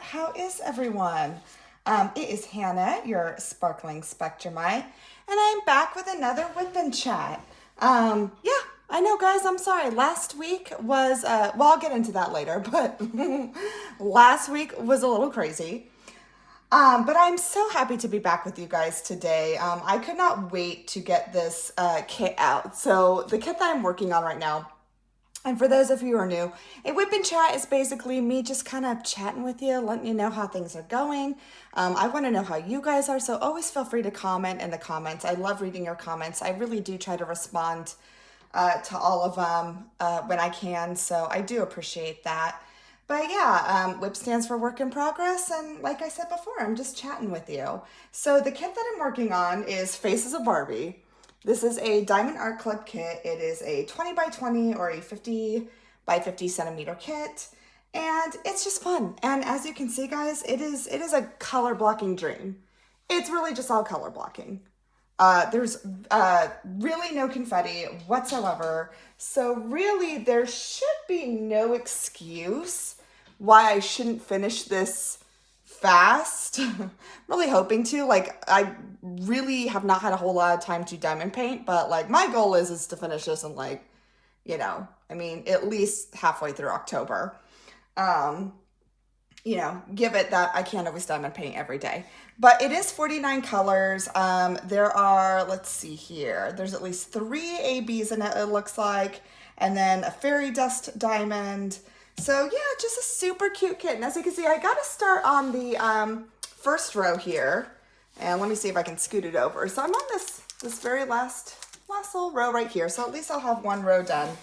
How is everyone? It is Hannah, your sparkling Spectrumite, and I'm back with another WIP and Chat. Yeah, I know, guys, I'm sorry. Last week was, well, I'll get into that later, but last week was a little crazy. But I'm so happy to be back with you guys today. I could not wait to get this kit out. So the kit that I'm working on right now, and for those of you who are new, a WIP and Chat is basically me just kind of chatting with you, letting you know how things are going. I want to know how you guys are, so always feel free to comment in the comments. I love reading your comments. I really do try to respond to all of them when I can, so I do appreciate that. But yeah, WIP stands for work in progress, and like I said before, I'm just chatting with you. So the kit that I'm working on is Faces of Barbie. This is a Diamond Art Club kit. It is a 20 by 20 or a 50 by 50 centimeter kit, and it's just fun. And as you can see, guys, it is a color blocking dream. It's really just all color blocking. There's really no confetti whatsoever. So really there should be no excuse why I shouldn't finish this fast. Really hoping to. Like, I really have not had a whole lot of time to diamond paint, but like my goal is to finish this in like, I mean, at least halfway through October. Give it that I can't always diamond paint every day. But it is 49 colors. There are, let's see here, there's at least 3 ABs in it, it looks like, and then a fairy dust diamond. So yeah, just a super cute kit. And as you can see, I got to start on the first row here. And let me see if I can scoot it over. So I'm on this very last little row right here. So at least I'll have one row done.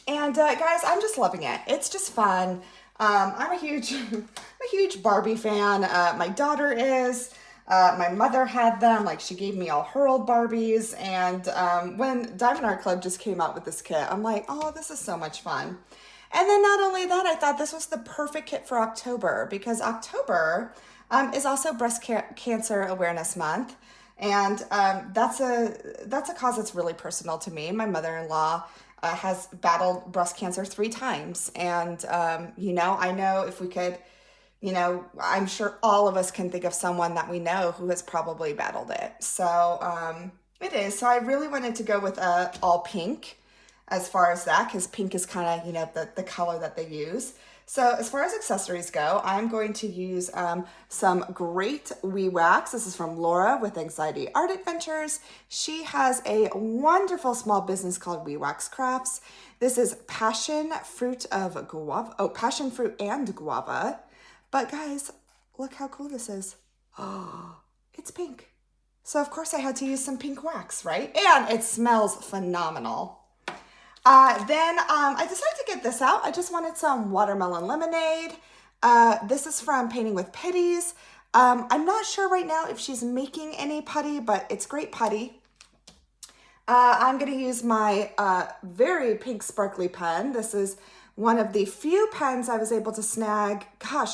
And guys, I'm just loving it. It's just fun. I'm a huge Barbie fan. My daughter is. My mother had them. Like, she gave me all her old Barbies. And when Diamond Art Club just came out with this kit, I'm like, oh, this is so much fun. And then not only that, I thought this was the perfect kit for October, because October is also Breast Cancer Awareness Month. And that's a cause that's really personal to me. My mother-in-law has battled breast cancer 3 times. And, I know if we could, I'm sure all of us can think of someone that we know who has probably battled it. So it is. So I really wanted to go with all pink as far as that, because pink is kind of, the color that they use. So as far as accessories go, I'm going to use some great WE wax. This is from Laura with Anxiety Art Adventures. She has a wonderful small business called WE Wax Crafts. This is passion fruit and guava. But guys, look how cool this is. Oh, it's pink. So of course I had to use some pink wax, right? And it smells phenomenal. Then I decided to get this out. I just wanted some watermelon lemonade. This is from Painting with Pities. I'm not sure right now if she's making any putty, but it's great putty. I'm going to use my very pink sparkly pen. This is one of the few pens I was able to snag,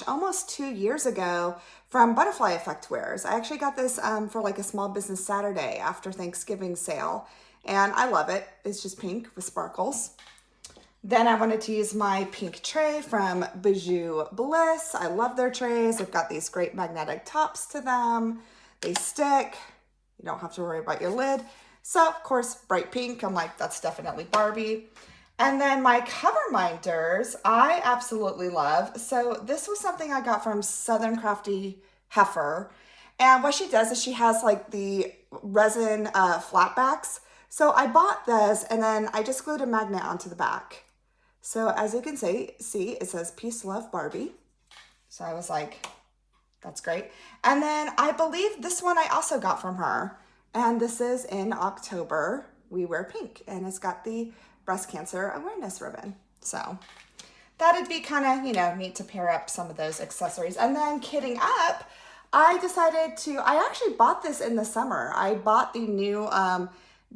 almost 2 years ago from Butterfly Effect Wares. I actually got this for like a small business Saturday after Thanksgiving sale. And I love it. It's just pink with sparkles. Then I wanted to use my pink tray from Bijou Bliss. I love their trays. They've got these great magnetic tops to them. They stick. You don't have to worry about your lid. So, of course, bright pink. I'm like, that's definitely Barbie. And then my cover minders, I absolutely love. So this was something I got from Southern Crafty Heifer. And what she does is she has like the resin flatbacks. So I bought this, and then I just glued a magnet onto the back. So as you can see, it says Peace, Love, Barbie. So I was like, that's great. And then I believe this one I also got from her. And this is in October, We Wear Pink. And it's got the breast cancer awareness ribbon. So that'd be kind of, neat to pair up some of those accessories. And then kidding up, I decided I actually bought this in the summer. I bought the new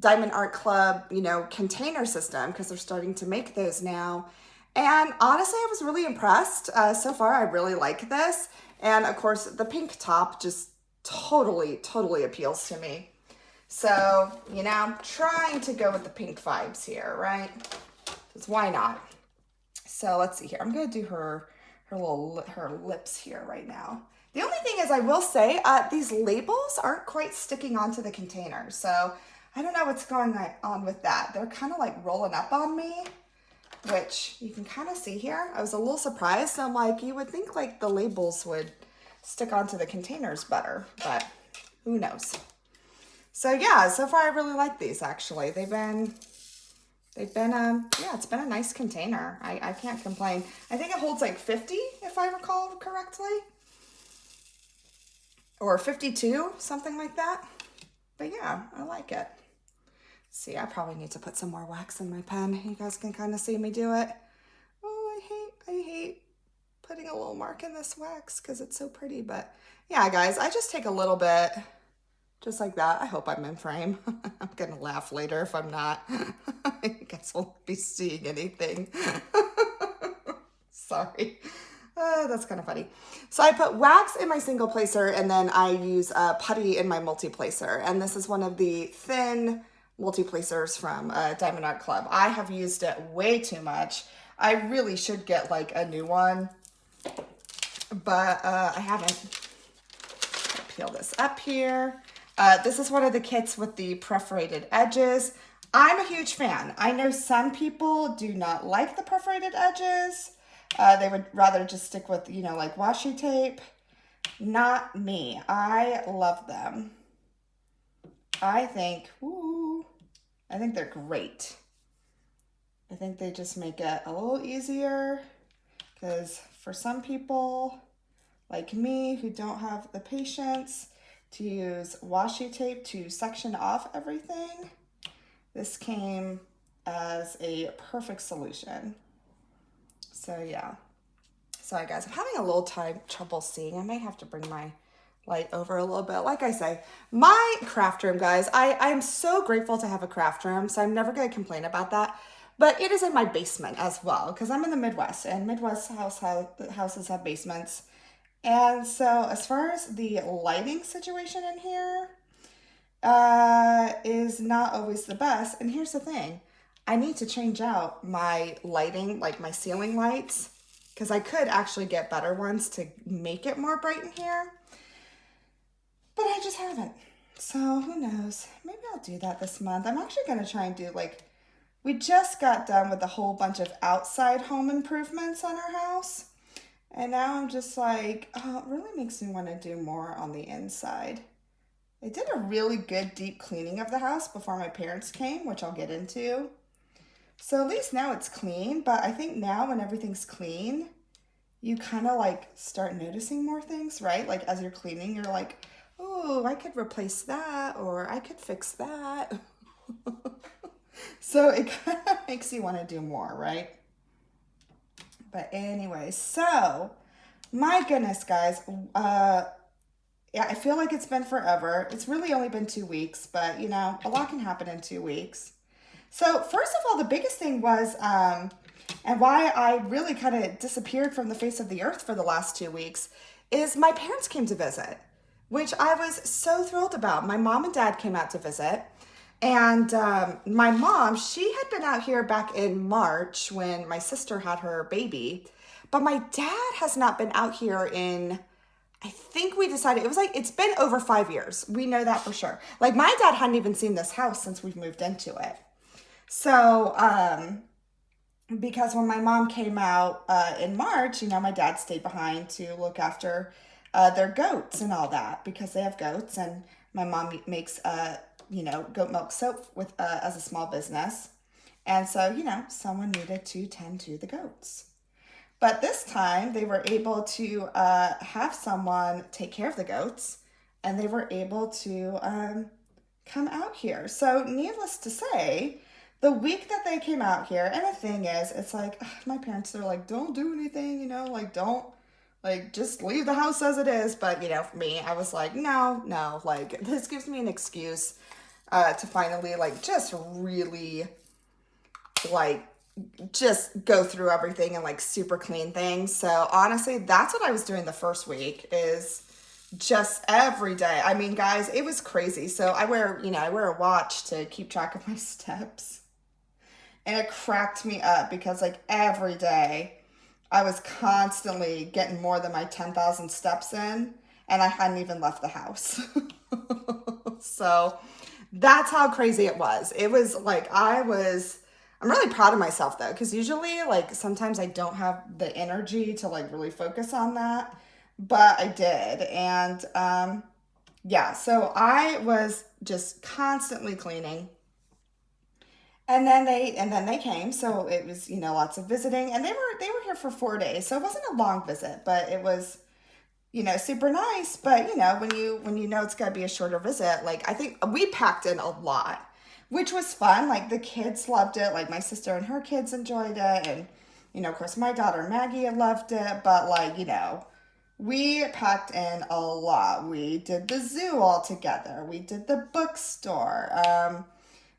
Diamond Art Club, container system, because they're starting to make those now. And honestly, I was really impressed. So far, I really like this. And of course, the pink top just totally appeals to me. So, trying to go with the pink vibes here, right? Because why not? So let's see here. I'm going to do her her lips here right now. The only thing is I will say these labels aren't quite sticking onto the container. So I don't know what's going on with that. They're kind of like rolling up on me, which you can kind of see here. I was a little surprised. I'm like, you would think like the labels would stick onto the containers better, but who knows? So yeah, so far I really like these actually. Yeah, it's been a nice container. I can't complain. I think it holds like 50 if I recall correctly. Or 52, something like that. But yeah, I like it. See, I probably need to put some more wax in my pen. You guys can kind of see me do it. Oh, I hate putting a little mark in this wax because it's so pretty. But yeah, guys, I just take a little bit, just like that. I hope I'm in frame. I'm going to laugh later if I'm not. You guys won't be seeing anything. Sorry. That's kind of funny. So I put wax in my single placer and then I use putty in my multi-placer. And this is one of the thin multi-placers from Diamond Art Club. I have used it way too much. I really should get like a new one, but I haven't. I'll peel this up here. This is one of the kits with the perforated edges. I'm a huge fan. I know some people do not like the perforated edges. They would rather just stick with, you know, like washi tape. Not me. I love them. I think they're great. I think they just make it a little easier because for some people like me who don't have the patience to use washi tape to section off everything, this came as a perfect solution. So yeah. Sorry guys, I'm having a little trouble seeing. I might have to bring my light over a little bit. Like I say, my craft room, guys, I am so grateful to have a craft room, so I'm never going to complain about that. But it is in my basement as well, because I'm in the Midwest, and Midwest houses have basements. And so as far as the lighting situation in here is not always the best. And here's the thing. I need to change out my lighting, like my ceiling lights, because I could actually get better ones to make it more bright in here. But I just haven't. So who knows? Maybe I'll do that this month. I'm actually going to try and do we just got done with a whole bunch of outside home improvements on our house. And now I'm just like, oh, it really makes me want to do more on the inside. I did a really good deep cleaning of the house before my parents came, which I'll get into. So at least now it's clean, but I think now when everything's clean, you kind of start noticing more things, right? Like as you're cleaning, you're like, oh, I could replace that or I could fix that. So it kind of makes you want to do more, right? But anyway, so my goodness, guys, yeah, I feel like it's been forever. It's really only been 2 weeks, but you know, a lot can happen in 2 weeks. So first of all, the biggest thing was, and why I really kind of disappeared from the face of the earth for the last 2 weeks, is my parents came to visit, which I was so thrilled about. My mom and dad came out to visit. And my mom, she had been out here back in March when my sister had her baby. But my dad has not been out here in, I think we decided, it's been over 5 years. We know that for sure. Like my dad hadn't even seen this house since we've moved into it. So, because when my mom came out in March, you know, my dad stayed behind to look after their goats and all that because they have goats. And my mom makes you know, goat milk soap with as a small business. And so, you know, someone needed to tend to the goats. But this time they were able to have someone take care of the goats and they were able to come out here. So needless to say, the week that they came out here, and the thing is, it's like, my parents are like, don't do anything, you know, like don't, like just leave the house as it is. But, you know, for me, I was like, no, like this gives me an excuse to finally just really just go through everything and super clean things. So honestly, that's what I was doing the first week is just every day. I mean, guys, it was crazy. So I wear a watch to keep track of my steps. And it cracked me up because every day I was constantly getting more than my 10,000 steps in, and I hadn't even left the house. So that's how crazy it was. It was like I'm really proud of myself though, because usually, like, sometimes I don't have the energy to like really focus on that, but I did. And yeah, so I was just constantly cleaning. And then they came, so it was, lots of visiting, and they were here for 4 days, so it wasn't a long visit, but it was, super nice. But when you know it's gonna be a shorter visit, like, I think we packed in a lot, which was fun. Like, the kids loved it, like my sister and her kids enjoyed it, and of course my daughter Maggie loved it. But like, we packed in a lot. We did the zoo all together. We did the bookstore.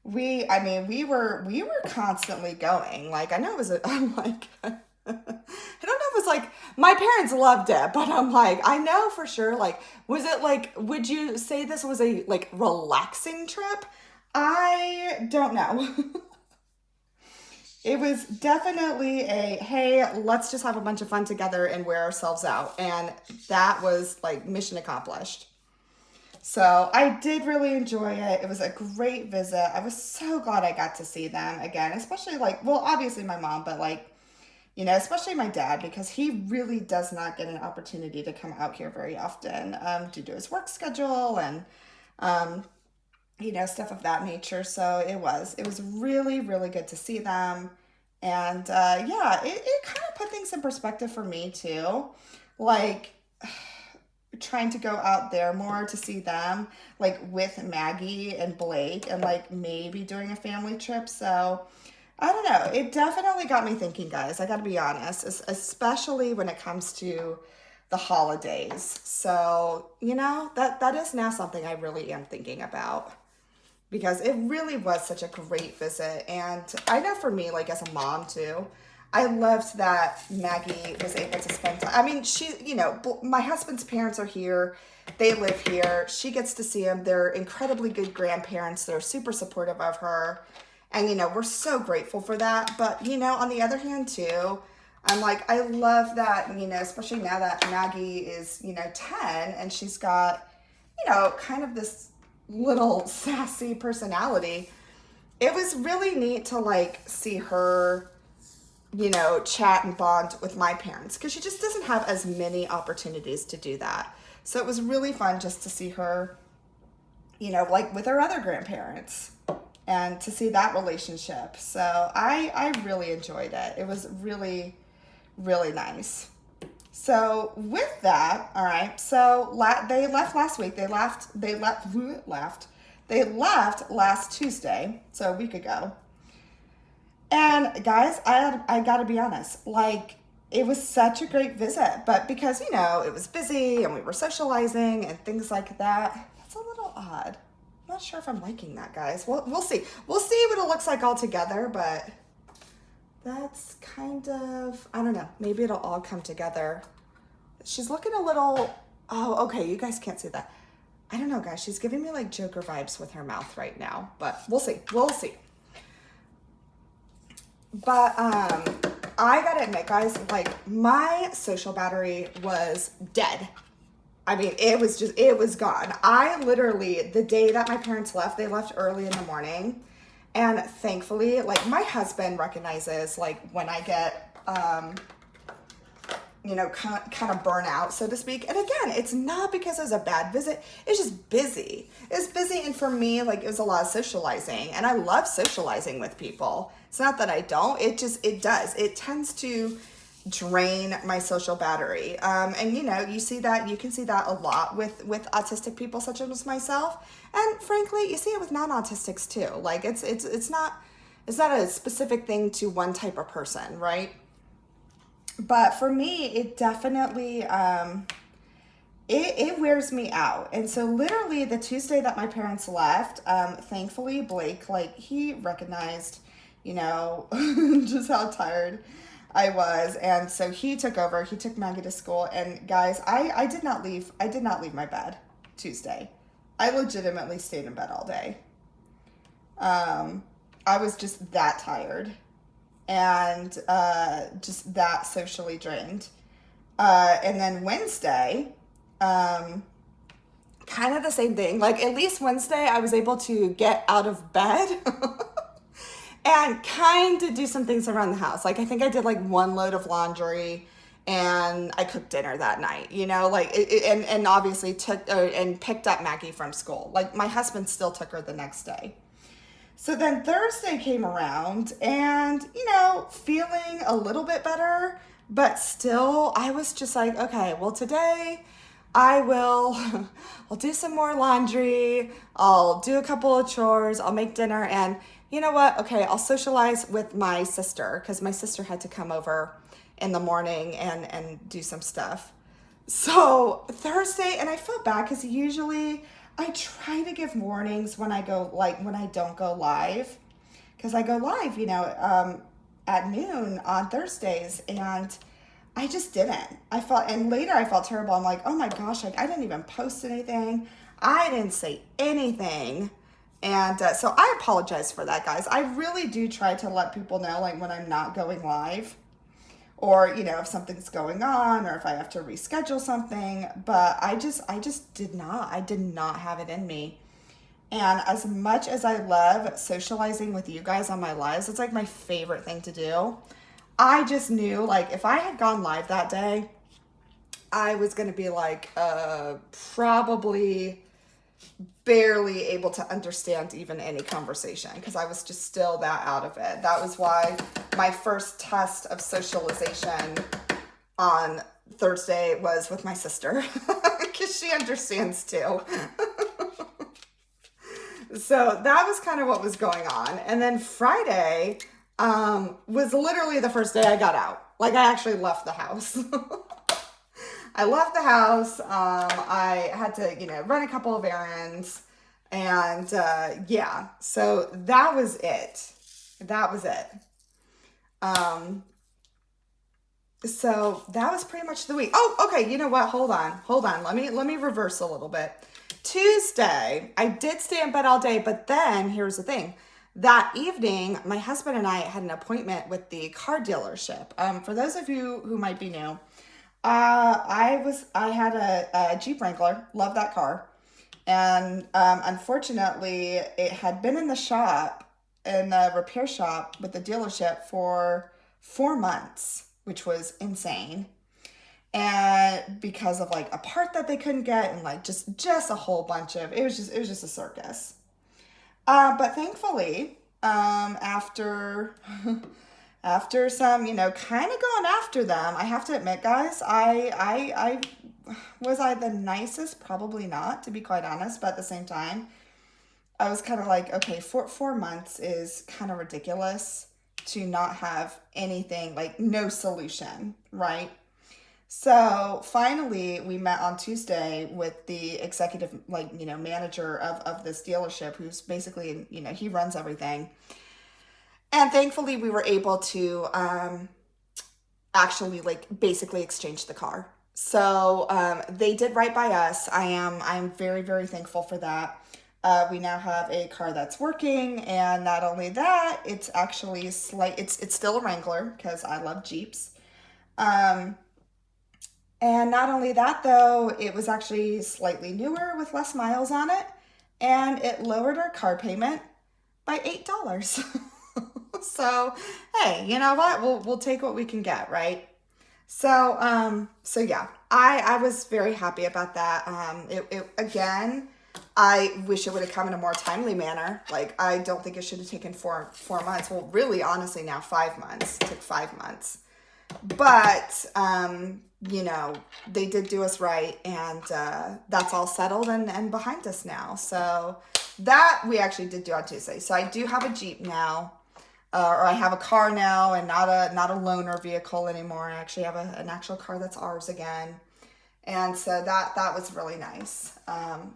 We were constantly going. Like, I know it was I'm like, I don't know if it was like my parents loved it, but I'm like, I know for sure. Like, was it like, would you say this was a like relaxing trip? I don't know. It was definitely a, hey, let's just have a bunch of fun together and wear ourselves out. And that was like mission accomplished. So I did really enjoy it. It was a great visit. I was so glad I got to see them again, especially like, well, obviously my mom, but like, especially my dad, because he really does not get an opportunity to come out here very often, due to his work schedule and, um, stuff of that nature. So it was really, really good to see them. And yeah, it kind of put things in perspective for me too. Like, trying to go out there more to see them, like with Maggie and Blake, and like maybe doing a family trip. So I don't know. It definitely got me thinking, guys. I got to be honest, especially when it comes to the holidays. So, that is now something I really am thinking about, because it really was such a great visit. And I know for me, like as a mom too, I loved that Maggie was able to spend time. I mean, my husband's parents are here. They live here. She gets to see them. They're incredibly good grandparents. They're super supportive of her. And, we're so grateful for that. But, on the other hand too, I'm like, I love that, especially now that Maggie is, 10, and she's got, kind of this little sassy personality. It was really neat to like see her, chat and bond with my parents, because she just doesn't have as many opportunities to do that. So it was really fun just to see her, like with her other grandparents, and to see that relationship. So I really enjoyed it. It was really, really nice. So with that, all right. So they left last week. They left last Tuesday, so a week ago. And guys, I gotta be honest, like, it was such a great visit, but because, it was busy and we were socializing and things like that, that's a little odd. I'm not sure if I'm liking that, guys. We'll see. We'll see what it looks like all together, but that's kind of, I don't know, maybe it'll all come together. She's looking a little, oh, okay, you guys can't see that. I don't know, guys. She's giving me like Joker vibes with her mouth right now, but we'll see. We'll see. But I gotta admit, guys, like, my social battery was dead. I mean, it was gone. I literally, the day that my parents left, they left early in the morning. And thankfully, like, my husband recognizes, like, when I get, kind of burn out, so to speak. And again, it's not because it was a bad visit. It's just busy. It's busy. And for me, like, it was a lot of socializing, and I love socializing with people. It's not that I don't, it does. It tends to drain my social battery. And you can see that a lot with autistic people such as myself. And frankly, you see it with non-autistics too. Like, it's not a specific thing to one type of person, right? But for me, it definitely, it wears me out. And so literally the Tuesday that my parents left, thankfully Blake, like, he recognized, just how tired I was. And so he took over. He took Maggie to school. And guys, I did not leave my bed Tuesday. I legitimately stayed in bed all day. I was just that tired. and just that socially drained. And then Wednesday, kind of the same thing. Like at least Wednesday, I was able to get out of bed and kind of do some things around the house. Like I think I did like one load of laundry and I cooked dinner that night, you know, like, and obviously and picked up Maggie from school. Like my husband still took her the next day. So then Thursday came around and, you know, feeling a little bit better, but still I was just like, okay, well today I'll do some more laundry. I'll do a couple of chores. I'll make dinner. And you know what? Okay, I'll socialize with my sister because my sister had to come over in the morning and do some stuff. So Thursday, and I feel bad because usually I try to give warnings when I go, like when I don't go live, because I go live, you know, at noon on Thursdays, and I just didn't. And later I felt terrible. I'm like, oh my gosh, like I didn't even post anything. I didn't say anything. And so I apologize for that, guys. I really do try to let people know, like when I'm not going live, or, you know, if something's going on, or if I have to reschedule something, but I did not have it in me. And as much as I love socializing with you guys on my lives, it's like my favorite thing to do. I just knew, like, if I had gone live that day, I was going to be like, probably barely able to understand even any conversation because I was just still that out of it. That was why my first test of socialization on Thursday was with my sister because she understands too. So that was kind of what was going on. And then Friday was literally the first day I got out. Like I actually left the house. I left the house. I had to, you know, run a couple of errands, and yeah, so that was it. So that was pretty much the week. Oh, okay. You know what? Hold on. Let me reverse a little bit. Tuesday, I did stay in bed all day, but then here's the thing. That evening, my husband and I had an appointment with the car dealership. For those of you who might be new, I had a Jeep Wrangler, love that car. And, unfortunately it had been in the shop, in the repair shop with the dealership for 4 months, which was insane. And because of like a part that they couldn't get and like just a whole bunch of, it was just a circus. But thankfully, after some, you know, kind of going after them, I have to admit, guys, I was I the nicest? Probably not, to be quite honest. But at the same time, I was kind of like, okay, 4 months is kind of ridiculous to not have anything, like no solution, right? So finally, we met on Tuesday with the executive, like, you know, manager of this dealership, who's basically, you know, he runs everything. And thankfully, we were able to actually, like, basically exchange the car. So they did right by us. I'm very, very thankful for that. We now have a car that's working, and not only that, it's actually it's still a Wrangler because I love Jeeps. And not only that, though, it was actually slightly newer with less miles on it, and it lowered our car payment by $8. So, hey, you know what? We'll take what we can get, right? So, so yeah, I was very happy about that. Again, I wish it would have come in a more timely manner. Like, I don't think it should have taken four months. Well, really, honestly, now 5 months. It took 5 months. But, you know, they did do us right, and that's all settled and behind us now. So that we actually did do on Tuesday. So I do have a Jeep now, or I have a car now, and not a loaner vehicle anymore. I actually have an actual car that's ours again. And so that was really nice.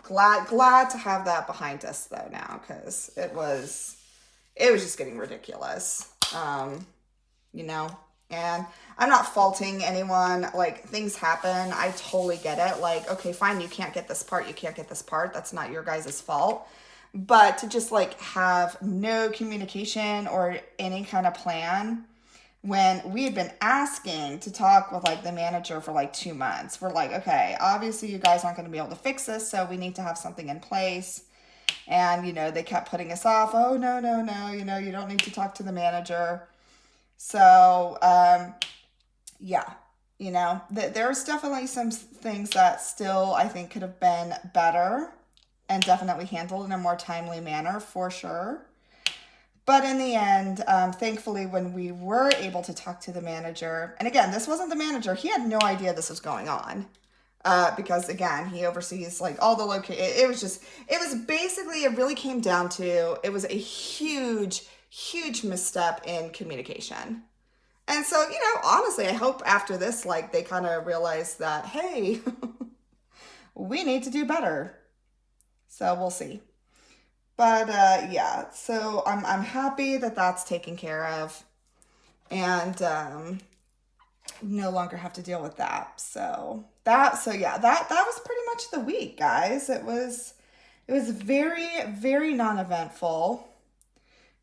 Glad to have that behind us though now, because it was just getting ridiculous. You know. And I'm not faulting anyone. Like, things happen. I totally get it. Like, okay, fine, you can't get this part. That's not your guys' fault. But to just, like, have no communication or any kind of plan when we had been asking to talk with like the manager for like 2 months. We're like, okay, obviously you guys aren't going to be able to fix this, so we need to have something in place. And, they kept putting us off. Oh, no, no, no, you don't need to talk to the manager. So, yeah, there's definitely some things that still I think could have been better and definitely handled in a more timely manner for sure. But in the end, thankfully, when we were able to talk to the manager, and again, this wasn't the manager, he had no idea this was going on. Because again, he oversees like all the it was basically, it really came down to, it was a huge, huge misstep in communication. And so, honestly, I hope after this, like they kind of realize that, hey, we need to do better. So we'll see. But yeah, so I'm happy that that's taken care of, and no longer have to deal with that. Yeah, that was pretty much the week, guys. It was very, very non-eventful.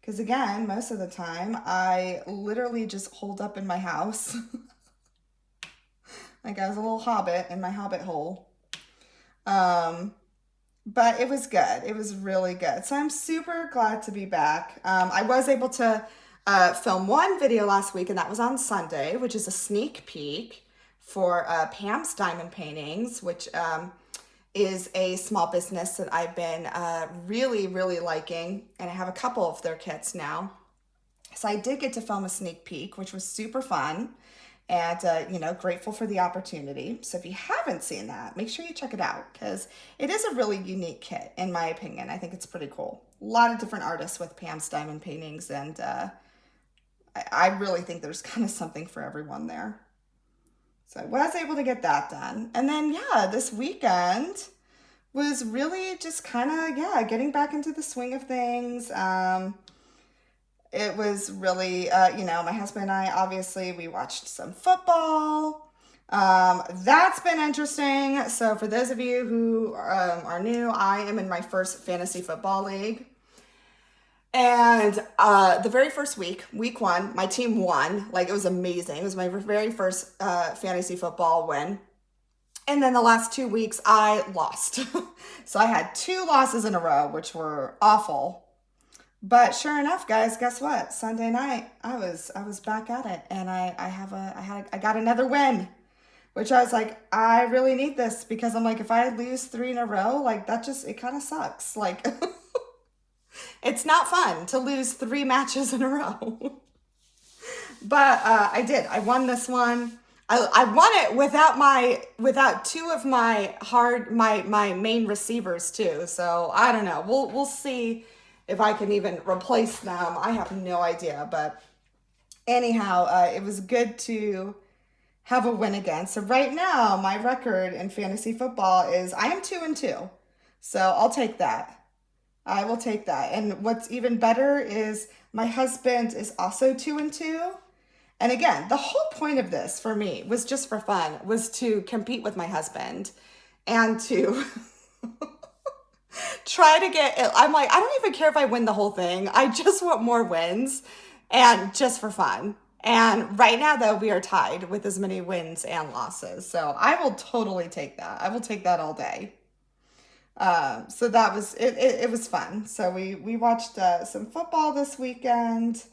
Because again, most of the time I literally just holed up in my house. Like I was a little hobbit in my hobbit hole. But it was good. It was really good. So I'm super glad to be back. I was able to film one video last week, and that was on Sunday, which is a sneak peek for Pam's Diamond Paintings, which is a small business that I've been really, really liking. And I have a couple of their kits now. So I did get to film a sneak peek, which was super fun. And, grateful for the opportunity. So if you haven't seen that, make sure you check it out, because it is a really unique kit, in my opinion. I think it's pretty cool. A lot of different artists with Pam's Diamond Paintings, and I really think there's kind of something for everyone there. So I was able to get that done. And then, yeah, this weekend was really just kind of, getting back into the swing of things. It was really, my husband and I, obviously, we watched some football. That's been interesting. So for those of you who are new, I am in my first fantasy football league. And the very first week 1, my team won. Like, it was amazing. It was my very first fantasy football win. And then the last 2 weeks, I lost. So I had 2 losses in a row, which were awful. But sure enough, guys, guess what? Sunday night, I was back at it, and I got another win, which I was like, I really need this, because I'm like, if I lose 3 in a row, like it kind of sucks. Like, it's not fun to lose 3 matches in a row. But I did. I won this one. I won it without 2 of my main receivers too. So I don't know. We'll see if I can even replace them. I have no idea. But anyhow, it was good to have a win again. So right now, my record in fantasy football is I am 2-2. So I'll take that. I will take that. And what's even better is my husband is also 2-2. And again, the whole point of this for me was just for fun, was to compete with my husband and to try to get it. I'm like, I don't even care if I win the whole thing. I just want more wins, and just for fun. And right now, though, we are tied with as many wins and losses. So I will totally take that. I will take that all day. So that was it. It was fun. So we watched some football this weekend.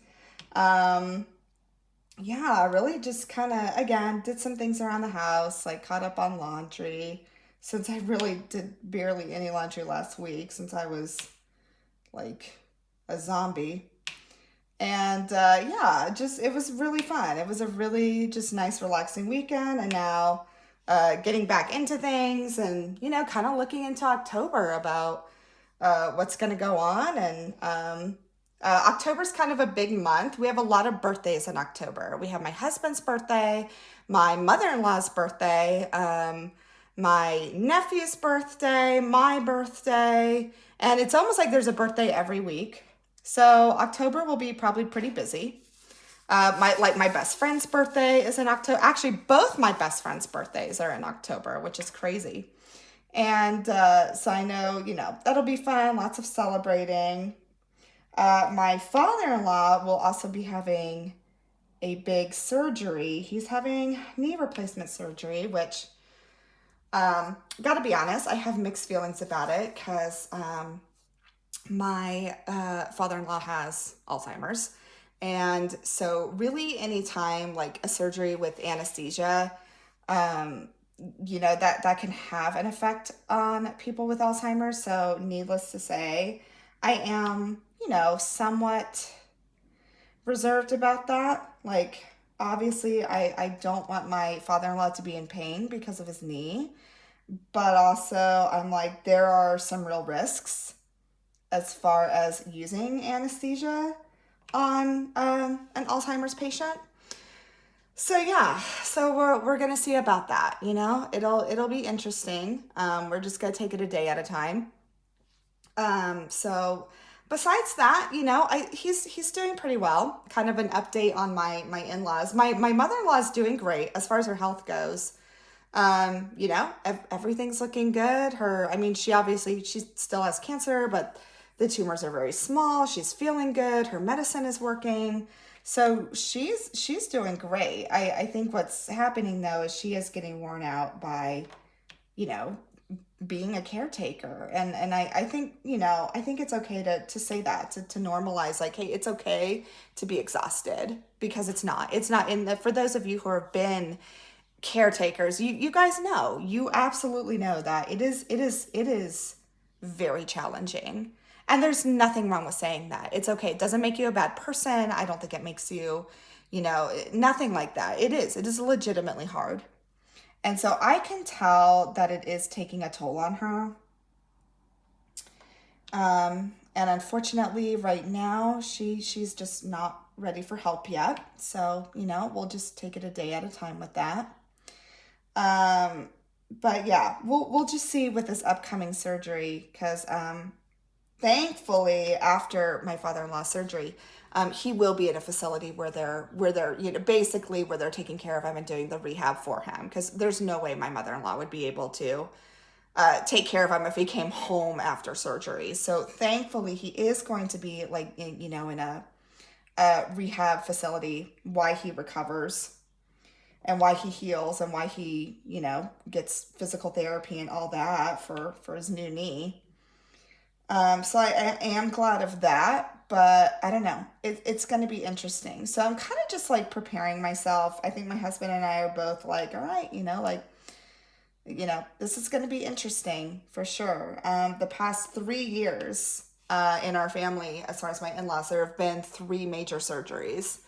Yeah, really just kind of, again, did some things around the house, like caught up on laundry, since I really did barely any laundry last week, since I was like a zombie. And it was really fun. It was a really just nice, relaxing weekend. And now getting back into things, and, kind of looking into October about what's going to go on. And October's kind of a big month. We have a lot of birthdays in October. We have my husband's birthday, my mother-in-law's birthday, my nephew's birthday, my birthday, and it's almost like there's a birthday every week. So October will be probably pretty busy. My best friend's birthday is in October. Actually, both my best friend's birthdays are in October, which is crazy. And so I know, that'll be fun. Lots of celebrating. My father-in-law will also be having a big surgery. He's having knee replacement surgery, which, gotta be honest, I have mixed feelings about it because my father-in-law has Alzheimer's. And so really anytime like a surgery with anesthesia, um, that can have an effect on people with Alzheimer's. So needless to say, I am, somewhat reserved about that. Like, obviously, I don't want my father-in-law to be in pain because of his knee, but also I'm like, there are some real risks as far as using anesthesia on an Alzheimer's patient. So yeah, so we're gonna see about that. It'll be interesting. We're just gonna take it a day at a time. So besides that, he's doing pretty well. Kind of an update on my in-laws. My mother-in-law is doing great as far as her health goes. Everything's looking good. She still has cancer, but the tumors are very small. She's feeling good. Her medicine is working. So she's doing great. I think what's happening though is she is getting worn out by, you know, being a caretaker. And I think, I think it's okay to say that, to normalize like, hey, it's okay to be exhausted, because it's not in the, for those of you who have been caretakers, you guys know, you absolutely know that it is very challenging. And there's nothing wrong with saying that. It's okay. It doesn't make you a bad person. I don't think it makes you, nothing like that. It is legitimately hard. And so I can tell that it is taking a toll on her. And unfortunately, right now, she's just not ready for help yet. So, we'll just take it a day at a time with that. But yeah, we'll just see with this upcoming surgery, because thankfully, after my father-in-law's surgery, he will be in a facility where they're basically where they're taking care of him and doing the rehab for him, because there's no way my mother-in-law would be able to take care of him if he came home after surgery. So thankfully, he is going to be like in a rehab facility while he recovers and why he heals and why he, gets physical therapy and all that for his new knee. So I am glad of that, but I don't know. It's going to be interesting. So I'm kind of just like preparing myself. I think my husband and I are both like, all right, this is going to be interesting for sure. The past 3 years in our family, as far as my in-laws, there have been 3 major surgeries.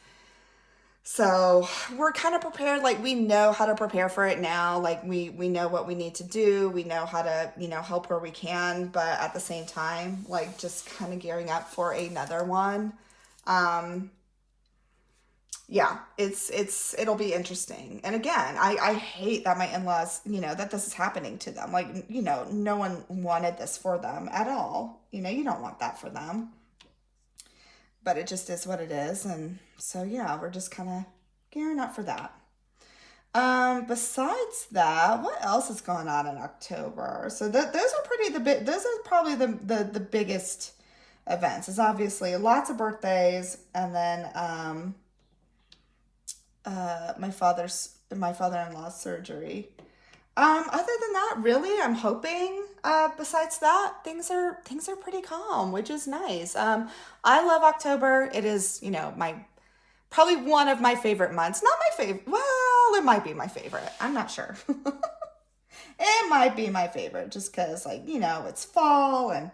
So we're kind of prepared, like we know how to prepare for it now. Like we know what we need to do. We know how to, help where we can, but at the same time, like just kind of gearing up for another one. Yeah, it'll be interesting. And again, I hate that my in-laws, that this is happening to them. Like, no one wanted this for them at all. You don't want that for them, but it just is what it is. And so, yeah, we're just kind of gearing up for that. Besides that, what else is going on in October? So those are those are probably the biggest events. Is obviously lots of birthdays, and then my father-in-law's surgery. Other than that, really, I'm hoping, besides that, things are pretty calm, which is nice. I love October. It is, probably one of my favorite months. Not my favorite. Well, it might be my favorite. I'm not sure. It might be my favorite just because, like, it's fall and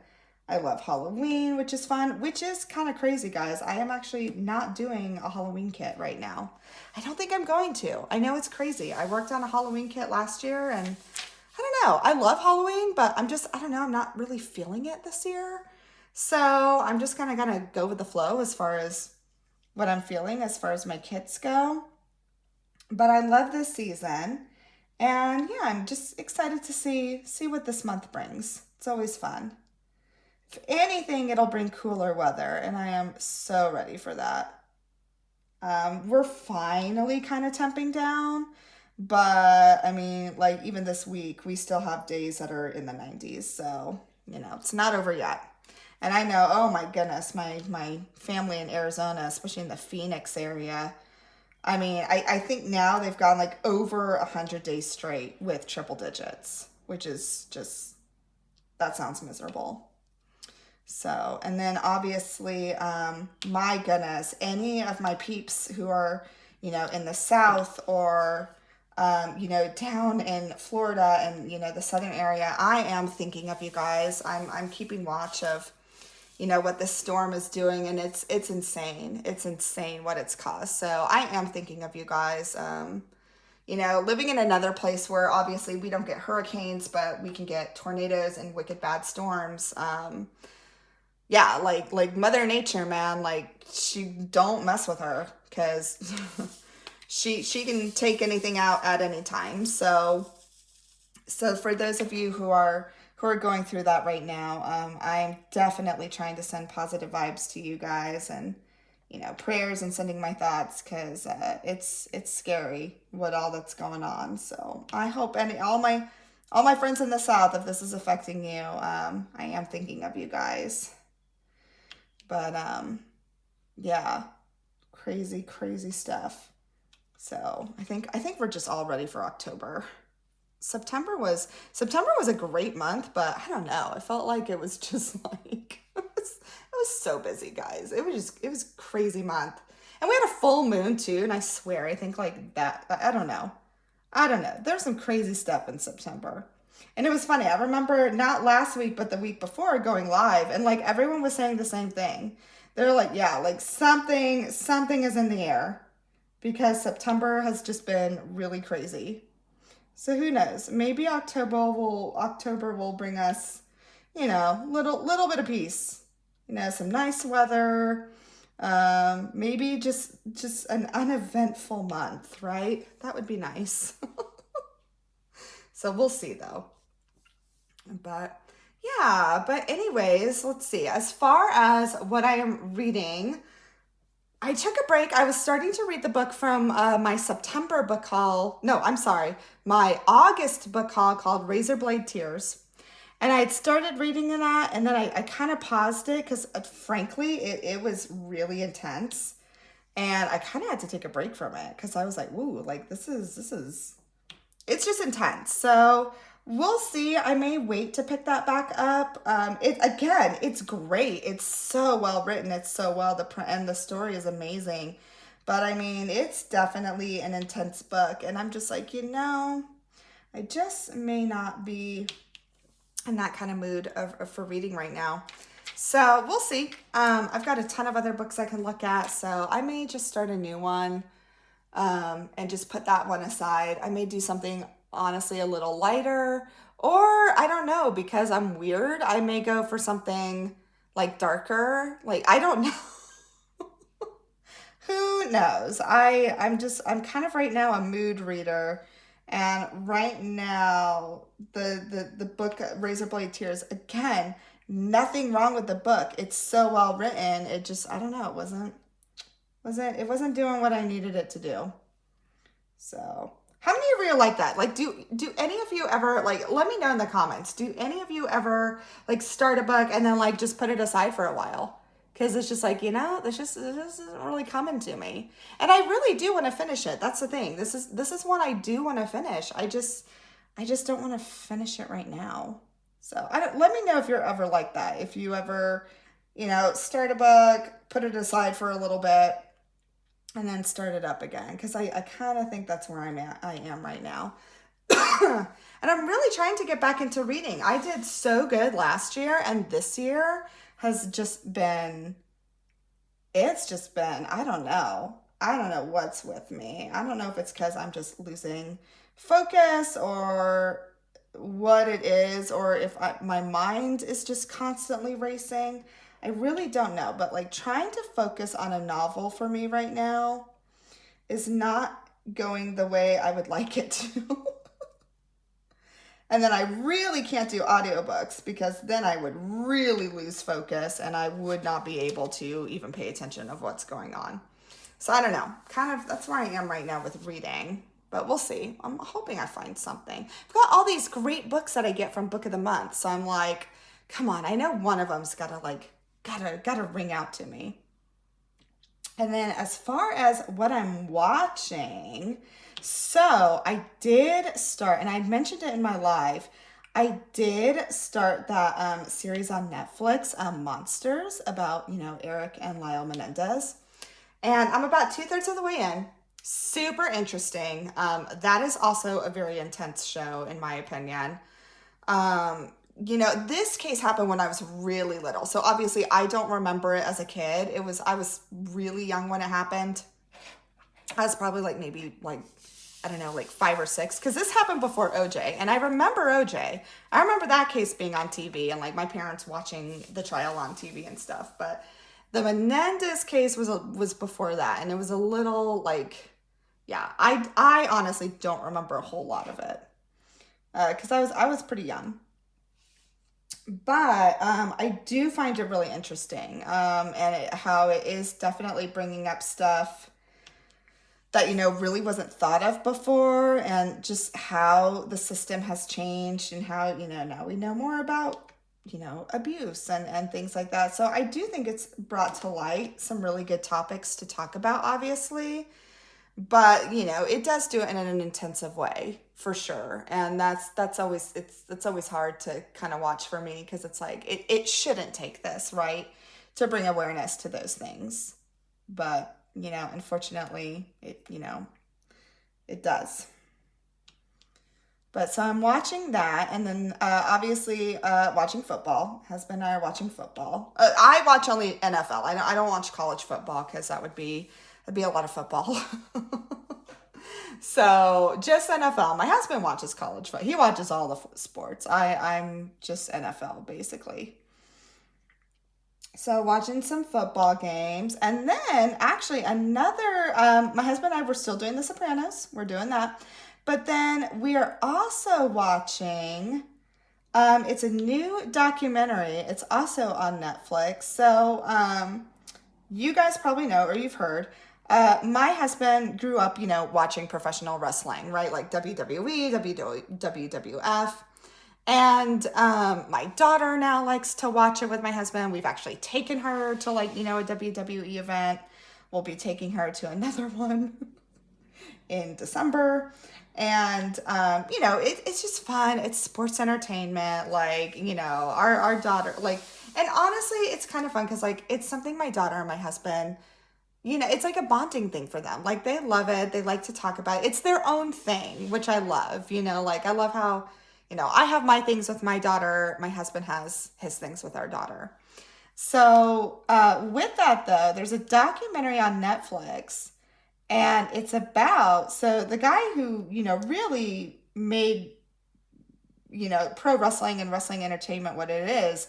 I love Halloween, which is fun, which is kind of crazy, guys. I am actually not doing a Halloween kit right now. I don't think I'm going to. I know it's crazy. I worked on a Halloween kit last year, and I don't know. I love Halloween, but I don't know. I'm not really feeling it this year. So I'm just kind of going to go with the flow as far as what I'm feeling as far as my kits go. But I love this season. And yeah, I'm just excited to see what this month brings. It's always fun. If anything, it'll bring cooler weather, and I am so ready for that. We're finally kind of temping down, but I mean, like even this week, we still have days that are in the 90s. So, it's not over yet. And I know, oh my goodness, my family in Arizona, especially in the Phoenix area, I mean, I think now they've gone like over 100 days straight with triple digits, which is just, that sounds miserable. So, and then obviously, my goodness, any of my peeps who are, in the South or, down in Florida and, the Southern area, I am thinking of you guys. I'm keeping watch of, what this storm is doing, and it's insane. It's insane what it's caused. So I am thinking of you guys. Living in another place where obviously we don't get hurricanes, but we can get tornadoes and wicked bad storms. Yeah, like Mother Nature, man, like she don't mess with her because she can take anything out at any time. So for those of you who are going through that right now, I'm definitely trying to send positive vibes to you guys and prayers and sending my thoughts because it's scary what all that's going on. So I hope all my friends in the South, if this is affecting you, I am thinking of you guys. But yeah, crazy stuff. So I think we're just all ready for October. September was a great month, but I don't know. I felt like it was just like it was so busy, guys. It was crazy month. And we had a full moon too, and I swear I think like that, I don't know. There's some crazy stuff in September. And it was funny. I remember not last week, but the week before going live, and like everyone was saying the same thing. They're like, yeah, like something is in the air because September has just been really crazy. So who knows? Maybe October will bring us, little bit of peace. Some nice weather. Maybe just an uneventful month, right? That would be nice. So we'll see though. But yeah, but anyways, let's see. As far as what I am reading, I took a break. I was starting to read the book from my September book haul. No, I'm sorry. My August book haul called Razor Blade Tears. And I had started reading that, and then I kind of paused it because frankly, it was really intense. And I kind of had to take a break from it because I was like, woo, like this is, it's just intense. So we'll see. I may wait to pick that back up. It's great. It's so well written. It's so well, and the story is amazing. But I mean, it's definitely an intense book. And I'm just like, I just may not be in that kind of mood for reading right now. So we'll see. I've got a ton of other books I can look at. So I may just start a new one and just put that one aside. I may do something honestly a little lighter, or I don't know, because I'm weird, I may go for something like darker. Like, I don't know. Who knows? I'm kind of right now a mood reader. And right now, the book Razor Blade Tears, again, nothing wrong with the book. It's so well written. It just, I don't know, it wasn't doing what I needed it to do. So how many of you are like that? Like, do any of you ever, like, let me know in the comments. Do any of you ever like start a book and then like just put it aside for a while? Because it's just like, this isn't really coming to me. And I really do want to finish it. That's the thing. This is one I do want to finish. I just don't want to finish it right now. So let me know if you're ever like that. If you ever, start a book, put it aside for a little bit, and then start it up again. Because I kind of think that's where I am right now. And I'm really trying to get back into reading. I did so good last year, and this year has just been, I don't know. I don't know what's with me. I don't know if it's because I'm just losing focus or what it is, or if my mind is just constantly racing. I really don't know. But like trying to focus on a novel for me right now is not going the way I would like it to. And then I really can't do audiobooks because then I would really lose focus and I would not be able to even pay attention of what's going on. So I don't know, kind of that's where I am right now with reading, but we'll see. I'm hoping I find something. I've got all these great books that I get from Book of the Month. So I'm like, come on, I know one of them's gotta ring out to me. And then as far as what I'm watching, so I did start, and I mentioned it in my live, I did start that series on Netflix, Monsters, about, Eric and Lyle Menendez. And I'm about 2/3 of the way in. Super interesting. That is also a very intense show, in my opinion. This case happened when I was really little. So obviously I don't remember it as a kid. I was really young when it happened. I was probably maybe I don't know, 5 or 6, because this happened before OJ. And I remember OJ. I remember that case being on TV and my parents watching the trial on TV and stuff. But the Menendez case was before that. And it was a little yeah, I honestly don't remember a whole lot of it. Because I was pretty young. But I do find it really interesting, and how it is definitely bringing up stuff that really wasn't thought of before, and just how the system has changed, and how now we know more about abuse and things like that. So I do think it's brought to light some really good topics to talk about, obviously. But it does do it in an intensive way, for sure. And that's always hard to kind of watch for me, because it's it shouldn't take this, right, to bring awareness to those things. But unfortunately it does. But so I'm watching that, and then obviously watching football. Husband and I are watching football. I watch only NFL. I don't watch college football, because that'd be a lot of football. So just NFL. My husband watches college football. He watches all the sports. I'm just NFL, basically. So watching some football games. And then actually another, my husband and I were still doing The Sopranos. We're doing that. But then we are also watching, it's a new documentary. It's also on Netflix. So you guys probably know, or you've heard, my husband grew up, watching professional wrestling, right? Like WWE, WWF. And my daughter now likes to watch it with my husband. We've actually taken her to a WWE event. We'll be taking her to another one in December. And, it's just fun. It's sports entertainment. Our daughter, and honestly, it's kind of fun because it's something my daughter and my husband, it's like a bonding thing for them. They love it. They like to talk about it. It's their own thing, which I love. I love how, I have my things with my daughter. My husband has his things with our daughter. So with that, though, there's a documentary on Netflix, and it's about, so the guy who, really made, pro wrestling and wrestling entertainment what it is,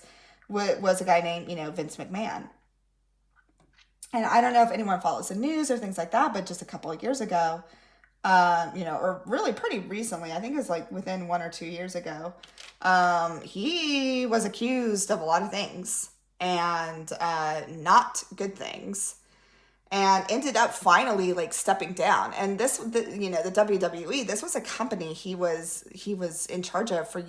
was a guy named, Vince McMahon. And I don't know if anyone follows the news or things like that, but just a couple of years ago, or really pretty recently, I think it was within 1 or 2 years ago, he was accused of a lot of things, and not good things, and ended up finally stepping down. And the WWE, this was a company he was in charge of for,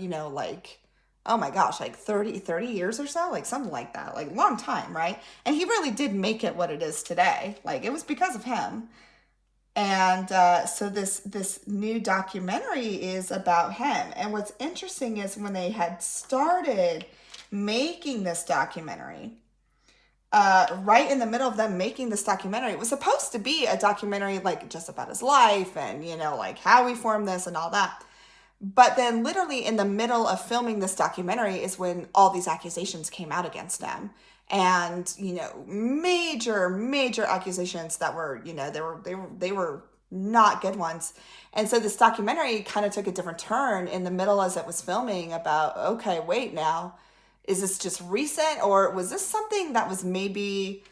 oh my gosh, 30 years or so, something like that, long time, right? And he really did make it what it is today. It was because of him. And so this new documentary is about him. And what's interesting is when they had started making this documentary, right in the middle of them making this documentary, it was supposed to be a documentary just about his life and, how he formed this and all that. But then literally in the middle of filming this documentary is when all these accusations came out against him. And, major accusations that were, they were not good ones. And so this documentary kind of took a different turn in the middle as it was filming about, okay, wait now, is this just recent, or was this something that was maybe,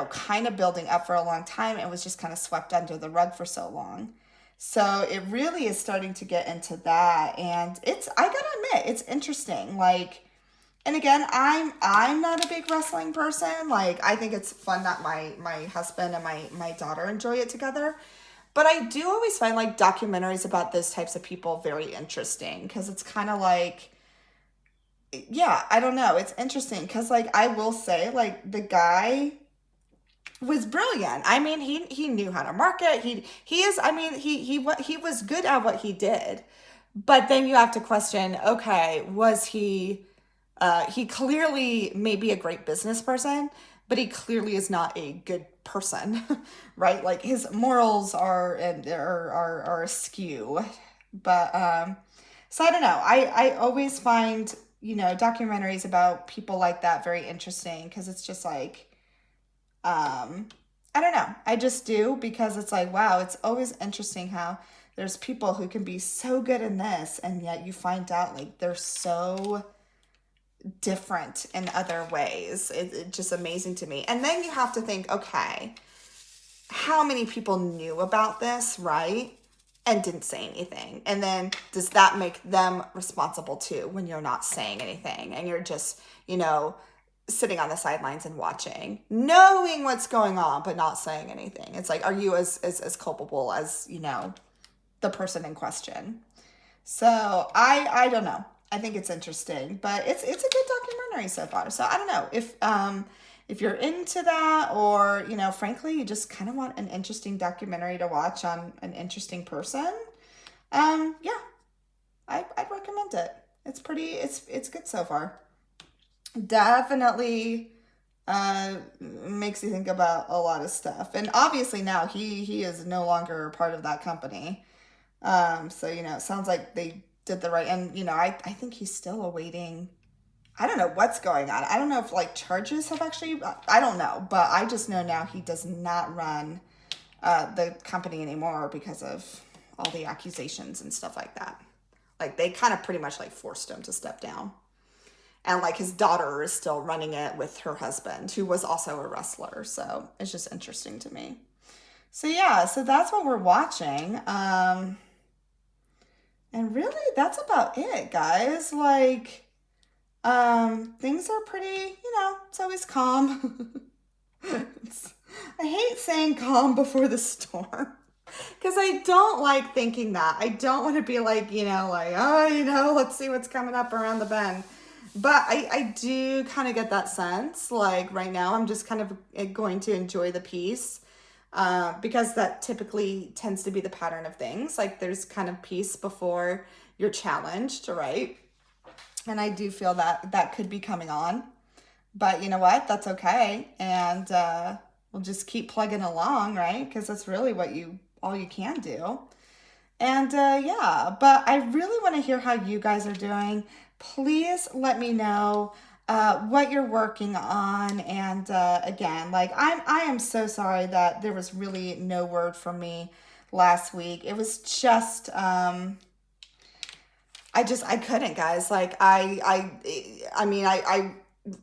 kind of building up for a long time and was just kind of swept under the rug for so long? So it really is starting to get into that, and I gotta admit, it's interesting. And again, I'm not a big wrestling person. I think it's fun that my husband and my daughter enjoy it together. But I do always find documentaries about those types of people very interesting, because it's kind of yeah, I don't know. It's interesting because I will say the guy was brilliant. I mean, he knew how to market. He is. I mean, he was good at what he did. But then you have to question, okay, was he? He clearly may be a great business person, but he clearly is not a good person, right? Like his morals are askew. But so I don't know. I always find, documentaries about people like that very interesting because it's just like, I don't know. I just do because it's like, wow, it's always interesting how there's people who can be so good in this and yet you find out like they're so different in other ways. It's just amazing to me. And then you have to think, okay, how many people knew about this, right? And didn't say anything. And then does that make them responsible too when you're not saying anything and you're just, sitting on the sidelines and watching, knowing what's going on, but not saying anything? It's like, are you as culpable as, the person in question? So I don't know. I think it's interesting, but it's a good documentary so far. So I don't know if you're into that, or frankly, you just kind of want an interesting documentary to watch on an interesting person. Yeah, I'd recommend it. It's good so far. Definitely makes you think about a lot of stuff, and obviously now he is no longer a part of that company. So it sounds like they did the right, and I think he's still awaiting. I don't know what's going on. I don't know if like charges have actually. I don't know, but I just know now he does not run the company anymore because of all the accusations and stuff like that. Like they kind of pretty much like forced him to step down. And like his daughter is still running it with her husband, who was also a wrestler. So it's just interesting to me. So yeah, so that's what we're watching. And really that's about it, guys. Like, things are pretty, it's always calm. I hate saying calm before the storm. Because I don't like thinking that. I don't want to be like, let's see what's coming up around the bend. But I do kind of get that sense. Like right now, I'm just kind of going to enjoy the peace because that typically tends to be the pattern of things. Like there's kind of peace before you're challenged, right? And I do feel that could be coming on. But you know what? That's okay. And we'll just keep plugging along, right? Because that's really all you can do. And yeah, but I really want to hear how you guys are doing. Please let me know what you're working on. And again, like I am so sorry that there was really no word from me last week. It was just I couldn't, guys. Like I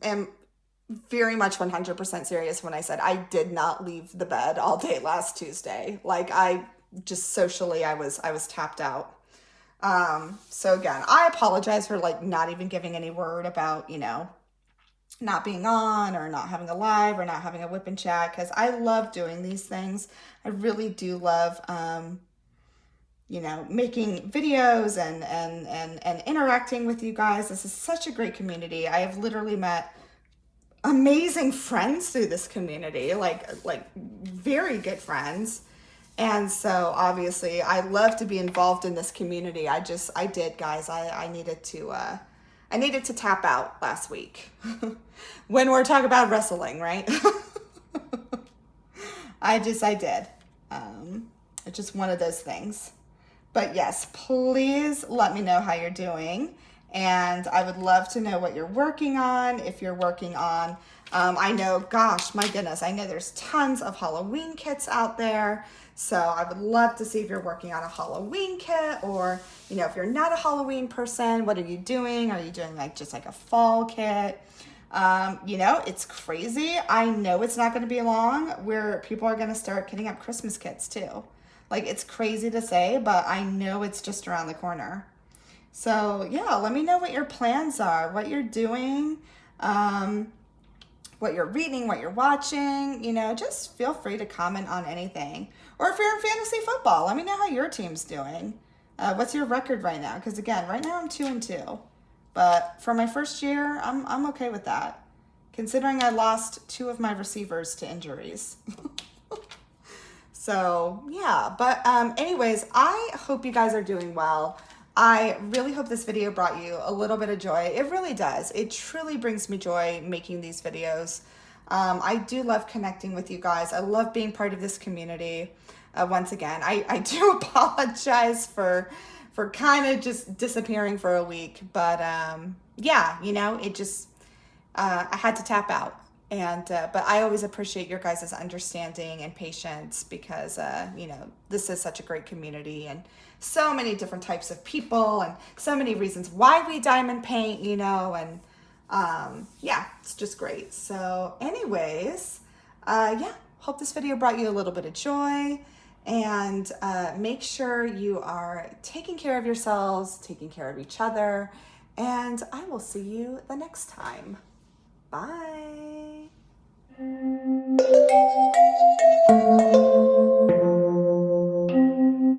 am very much 100% serious when I said I did not leave the bed all day last Tuesday. Like I just socially I was tapped out. So again, I apologize for like not even giving any word about, not being on or not having a live or not having a WIP and Chat, because I love doing these things. I really do love, making videos and interacting with you guys. This is such a great community. I have literally met amazing friends through this community, like very good friends. And so obviously I love to be involved in this community. I did, guys. I needed to tap out last week when we're talking about wrestling, right? I did. It's just one of those things. But yes, please let me know how you're doing. And I would love to know what you're working on. If you're working on, I know, gosh, my goodness, I know there's tons of Halloween kits out there. So I would love to see if you're working on a Halloween kit, or, if you're not a Halloween person, what are you doing? Are you doing just like a fall kit? It's crazy. I know it's not going to be long where people are going to start getting up Christmas kits too. Like it's crazy to say, but I know it's just around the corner. So yeah, let me know what your plans are, what you're doing, what you're reading, what you're watching. Just feel free to comment on anything. Or if you're in fantasy football, let me know how your team's doing. What's your record right now? Because again, right now I'm 2-2, but for my first year, I'm okay with that. considering I lost 2 of my receivers to injuries. So yeah, but anyways, I hope you guys are doing well. I really hope this video brought you a little bit of joy. It really does. It truly brings me joy making these videos. I do love connecting with you guys. I love being part of this community. Once again, I do apologize for kind of just disappearing for a week, but yeah, you know, it just I had to tap out. And but I always appreciate your guys' understanding and patience because you know, this is such a great community and so many different types of people and so many reasons why we diamond paint, you know, and yeah, it's just great. So anyways, yeah, hope this video brought you a little bit of joy, and make sure you are taking care of yourselves, taking care of each other, and I will see you the next time. Bye.